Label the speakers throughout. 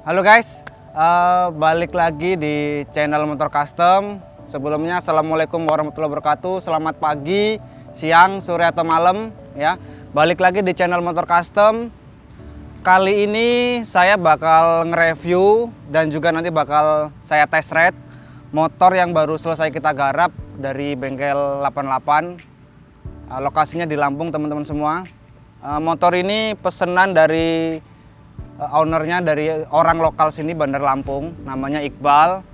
Speaker 1: Halo guys, balik lagi di channel Motor Custom. Sebelumnya assalamualaikum warahmatullahi wabarakatuh. Selamat pagi, siang, sore atau malam ya. Balik lagi di channel Motor Custom. Kali ini saya bakal nge-review dan juga nanti bakal saya test ride motor yang baru selesai kita garap dari bengkel 88. Lokasinya di Lampung teman-teman semua. Motor ini pesanan dari ownernya dari orang lokal sini Bandar Lampung, namanya Iqbal.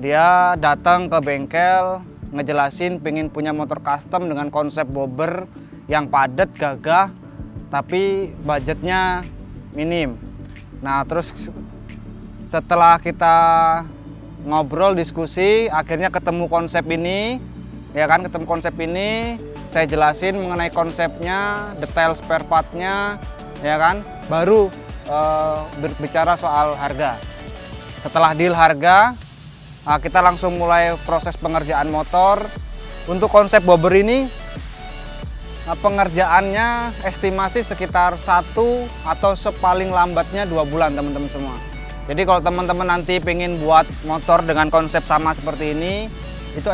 Speaker 1: Dia datang ke bengkel ngejelasin pengen punya motor custom dengan konsep bobber yang padat, gagah, tapi budgetnya minim. Nah terus setelah kita ngobrol diskusi, akhirnya ketemu konsep ini, ya kan, ketemu konsep ini. Saya jelasin mengenai konsepnya, detail spare partnya, ya kan, baru berbicara soal harga. Setelah deal harga, kita langsung mulai proses pengerjaan motor. Untuk konsep bobber ini, pengerjaannya estimasi sekitar 1 atau sepaling lambatnya 2 bulan teman-teman semua. Jadi kalau teman-teman nanti pengen buat motor dengan konsep sama seperti ini, itu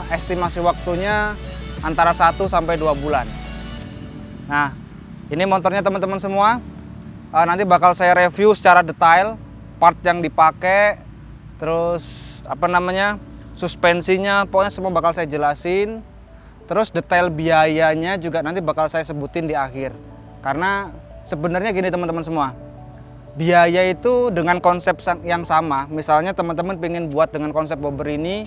Speaker 1: estimasi waktunya antara 1 sampai 2 bulan. Nah, ini motornya teman-teman semua. Nanti bakal saya review secara detail part yang dipakai, terus suspensinya, pokoknya semua bakal saya jelasin. Terus detail biayanya juga nanti bakal saya sebutin di akhir. Karena sebenarnya gini teman-teman semua, biaya itu dengan konsep yang sama, misalnya teman-teman pengen buat dengan konsep bobber ini,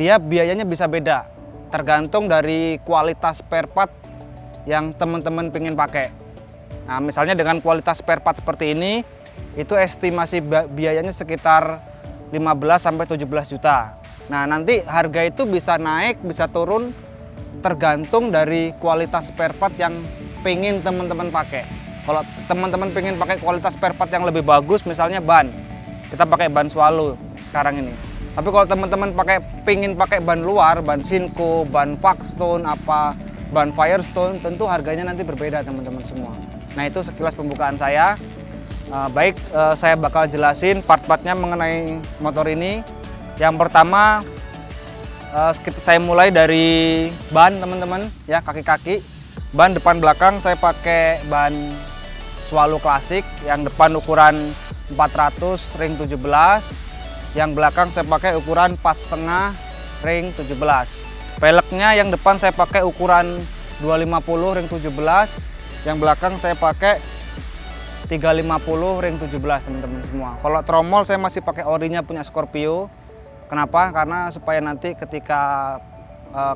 Speaker 1: dia biayanya bisa beda tergantung dari kualitas spare part yang teman-teman pengen pakai. Nah, misalnya dengan kualitas spare part seperti ini, itu estimasi biayanya sekitar 15-17 juta. Nah, nanti harga itu bisa naik, bisa turun, tergantung dari kualitas spare part yang pengen teman-teman pakai. Kalau teman-teman pengen pakai kualitas spare part yang lebih bagus, misalnya ban, kita pakai ban Swallow sekarang ini. Tapi kalau teman-teman pengen pakai ban luar, ban Sinco, ban Paxton, ban Firestone, tentu harganya nanti berbeda teman-teman semua. Nah itu sekilas pembukaan saya. Saya bakal jelasin part-partnya mengenai motor ini. Yang pertama, saya mulai dari ban teman-teman, ya, kaki-kaki. Ban depan belakang saya pakai ban Swallow Classic, yang depan ukuran 400 ring 17, yang belakang saya pakai ukuran 4,5 ring 17. Velgnya yang depan saya pakai ukuran 250 ring 17, yang belakang saya pakai 350 ring 17 teman-teman semua. Kalau tromol saya masih pakai orinya punya Scorpio. Kenapa? Karena supaya nanti ketika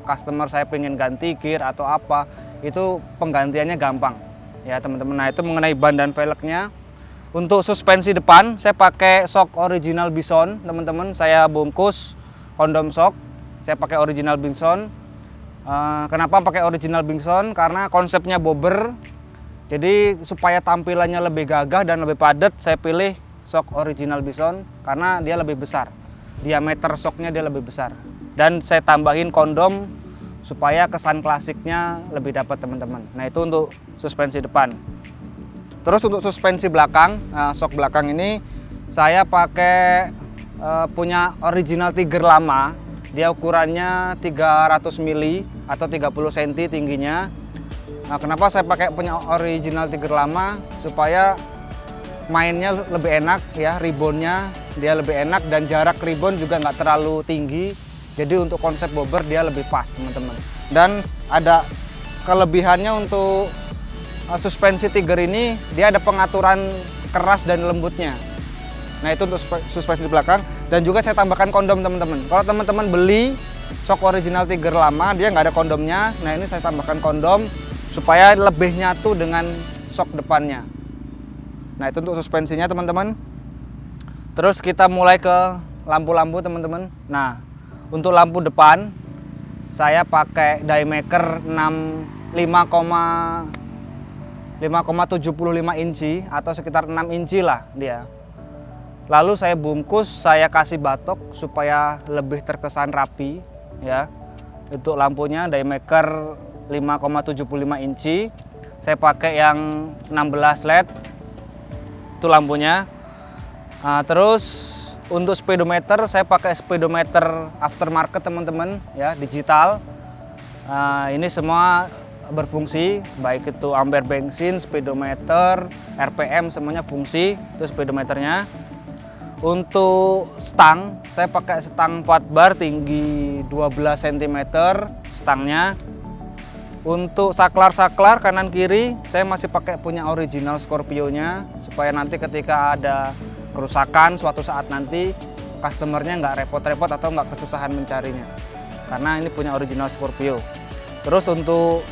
Speaker 1: customer saya pengen ganti gear atau apa, itu penggantiannya gampang ya teman-teman. Nah itu mengenai ban dan velgnya. Untuk suspensi depan saya pakai shock original Bison teman-teman. Saya bungkus kondom shock, saya pakai original Bison. Kenapa pakai original Bison? Karena konsepnya bobber, jadi supaya tampilannya lebih gagah dan lebih padat, saya pilih shock original Bison karena dia lebih besar, diameter shocknya dia lebih besar. Dan saya tambahin kondom supaya kesan klasiknya lebih dapat teman-teman. Nah itu untuk suspensi depan. Terus untuk suspensi belakang, shock belakang ini saya pakai punya original Tiger lama. Dia ukurannya 300 mili atau 30 cm tingginya. Nah, kenapa saya pakai punya original Tiger lama? Supaya mainnya lebih enak ya, ribbonnya dia lebih enak dan jarak ribbon juga nggak terlalu tinggi. Jadi untuk konsep bobber dia lebih pas teman-teman. Dan ada kelebihannya untuk suspensi Tiger ini, dia ada pengaturan keras dan lembutnya. Nah itu untuk suspensi di belakang. Dan juga saya tambahkan kondom teman-teman. Kalau teman-teman beli shock original Tiger lama, dia nggak ada kondomnya. Nah ini saya tambahkan kondom supaya lebih nyatu dengan shock depannya. Nah itu untuk suspensinya teman-teman. Terus kita mulai ke lampu-lampu teman-teman. Nah untuk lampu depan saya pakai Diemaker 5,75 inci atau sekitar 6 inci lah dia. Lalu saya bungkus, saya kasih batok supaya lebih terkesan rapi ya. Untuk lampunya Diemaker 5,75 inci. Saya pakai yang 16 LED. Itu lampunya. Terus untuk speedometer saya pakai speedometer aftermarket teman-teman ya, digital. Ini semua berfungsi, baik itu ampere bensin, speedometer, RPM semuanya fungsi. Itu speedometernya. Untuk stang saya pakai stang 4 bar tinggi 12 cm stangnya. Untuk saklar kanan kiri saya masih pakai punya original Scorpio-nya, supaya nanti ketika ada kerusakan suatu saat nanti customernya nggak repot-repot atau nggak kesusahan mencarinya, karena ini punya original Scorpio. Terus untuk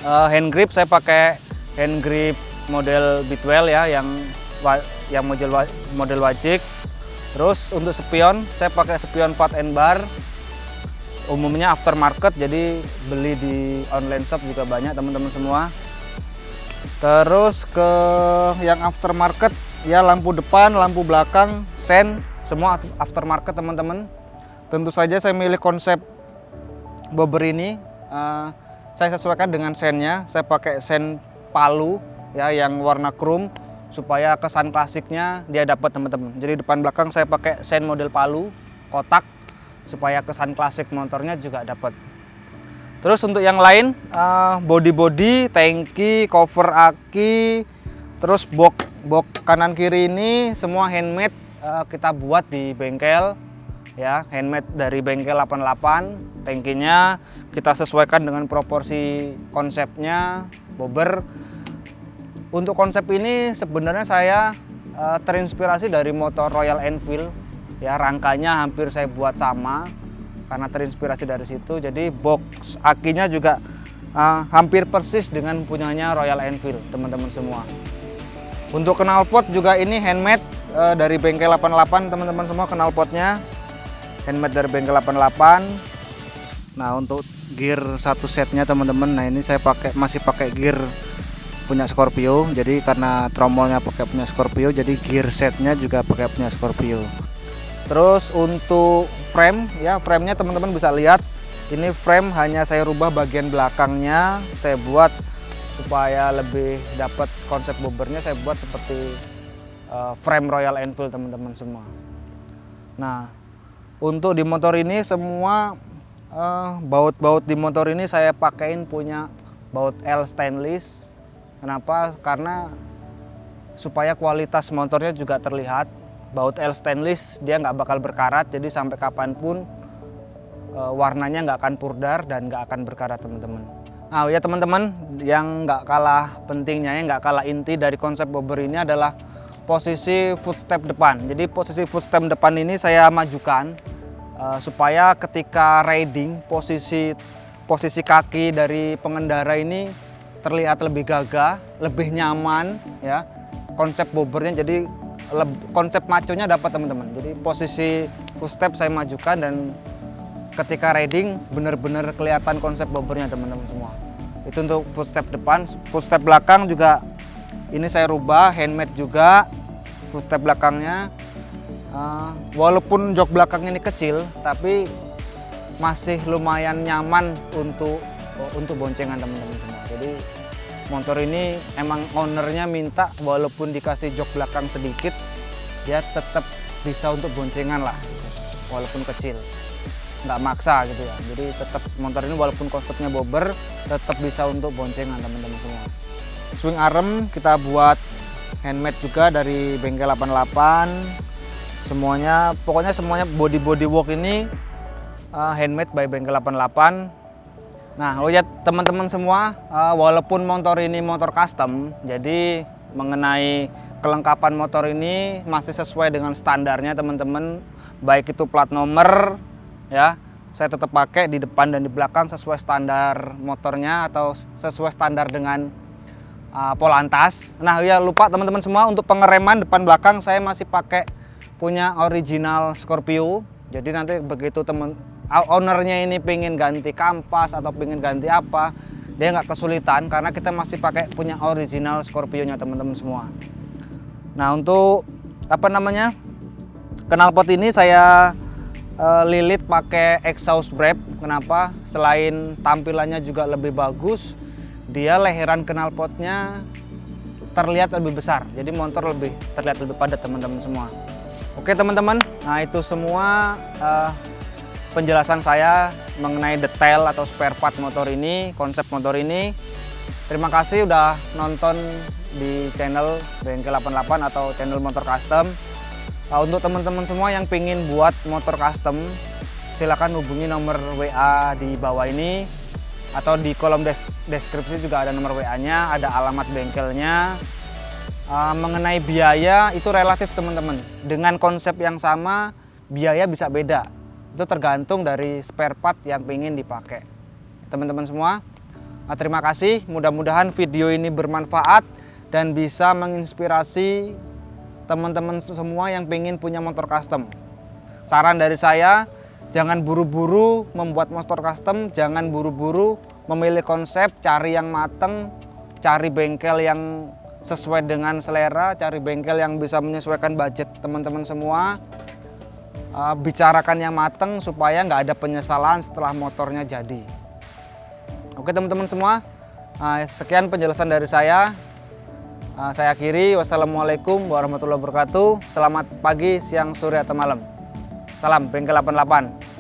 Speaker 1: hand grip saya pakai hand grip model Bitwell ya, yang model wajik. Terus untuk spion saya pakai spion Pat and Bar, umumnya aftermarket, jadi beli di online shop juga banyak teman-teman semua. Terus ke yang aftermarket ya, lampu depan, lampu belakang, sen, semua aftermarket teman-teman. Tentu saja saya milih konsep bobber ini, saya sesuaikan dengan sennya. Saya pakai sen palu ya, yang warna chrome, supaya kesan klasiknya dia dapat teman-teman. Jadi depan belakang saya pakai sen model palu kotak, supaya kesan klasik motornya juga dapat. Terus untuk yang lain, body, tangki, cover aki, terus box kanan kiri ini semua handmade, kita buat di bengkel ya, handmade dari bengkel 88. Tangkinya kita sesuaikan dengan proporsi konsepnya bobber. Untuk konsep ini sebenarnya saya terinspirasi dari motor Royal Enfield ya, rangkanya hampir saya buat sama karena terinspirasi dari situ. Jadi box akinya juga hampir persis dengan punyanya Royal Enfield teman-teman semua. Untuk knalpot juga ini handmade dari bengkel 88 teman-teman semua, knalpotnya handmade dari bengkel 88. Nah untuk gear satu setnya teman-teman, nah ini saya masih pakai gear punya Scorpio. Jadi karena tromolnya pakai punya Scorpio, jadi gear setnya juga pakai punya Scorpio. Terus untuk frame ya, framenya teman-teman bisa lihat, ini frame hanya saya rubah bagian belakangnya, saya buat supaya lebih dapat konsep bobbernya, saya buat seperti frame Royal Enfield teman-teman semua. Nah untuk di motor ini semua baut-baut di motor ini saya pakein punya baut L stainless. Kenapa? Karena supaya kualitas motornya juga terlihat. Baut L stainless dia nggak bakal berkarat, jadi sampai kapanpun warnanya nggak akan pudar dan nggak akan berkarat teman-teman. Nah ya teman-teman, yang nggak kalah pentingnya, yang nggak kalah inti dari konsep bobber ini adalah posisi footstep depan. Jadi posisi footstep depan ini saya majukan supaya ketika riding posisi kaki dari pengendara ini terlihat lebih gagah, lebih nyaman ya. Konsep bobbernya jadi konsep maconya dapat teman-teman. Jadi posisi footstep saya majukan dan ketika riding benar-benar kelihatan konsep bobbernya teman-teman semua. Itu untuk footstep depan. Footstep belakang juga ini saya rubah, handmade juga footstep belakangnya. Walaupun jok belakang ini kecil, tapi masih lumayan nyaman untuk boncengan teman-teman semua. Jadi motor ini emang ownernya minta walaupun dikasih jok belakang sedikit, dia tetap bisa untuk boncengan lah, walaupun kecil, nggak maksa gitu ya. Jadi tetap motor ini walaupun konsepnya bobber, tetap bisa untuk boncengan teman-teman semua. Swing arm kita buat handmade juga dari bengkel 88. Semuanya, pokoknya semuanya body work ini handmade by bengkel 88. Nah, lihat teman-teman semua, walaupun motor ini motor custom, jadi mengenai kelengkapan motor ini masih sesuai dengan standarnya teman-teman. Baik itu plat nomor ya, saya tetap pakai di depan dan di belakang sesuai standar motornya atau sesuai standar dengan Polantas. Nah, ya lupa teman-teman semua, untuk pengereman depan belakang saya masih pakai punya original Scorpio. Jadi nanti begitu ownernya ini pengen ganti kampas atau pengen ganti apa, dia nggak kesulitan karena kita masih pakai punya original Scorpio-nya teman-teman semua. Nah untuk knalpot ini saya lilit pakai exhaust brake. Kenapa? Selain tampilannya juga lebih bagus, dia leheran knalpotnya terlihat lebih besar. Jadi motor lebih terlihat lebih padat teman-teman semua. Oke teman-teman, nah itu semua penjelasan saya mengenai detail atau spare part motor ini, konsep motor ini. Terima kasih udah nonton di channel Bengkel 88 atau channel motor custom. Untuk teman-teman semua yang pengen buat motor custom, silakan hubungi nomor WA di bawah ini, atau di kolom deskripsi juga ada nomor WA-nya, ada alamat bengkelnya. Mengenai biaya itu relatif teman-teman. Dengan konsep yang sama, biaya bisa beda. Itu tergantung dari spare part yang pengen dipakai. Teman-teman semua, terima kasih. Mudah-mudahan video ini bermanfaat dan bisa menginspirasi teman-teman semua yang pengen punya motor custom. Saran dari saya, jangan buru-buru membuat motor custom, jangan buru-buru memilih konsep, cari yang mateng, cari bengkel yang sesuai dengan selera, cari bengkel yang bisa menyesuaikan budget teman-teman semua. Bicarakan yang mateng supaya nggak ada penyesalan setelah motornya jadi. Oke teman-teman semua, sekian penjelasan dari saya. Saya akhiri, wassalamualaikum warahmatullahi wabarakatuh. Selamat pagi, siang, sore, atau malam. Salam Bengkel 88.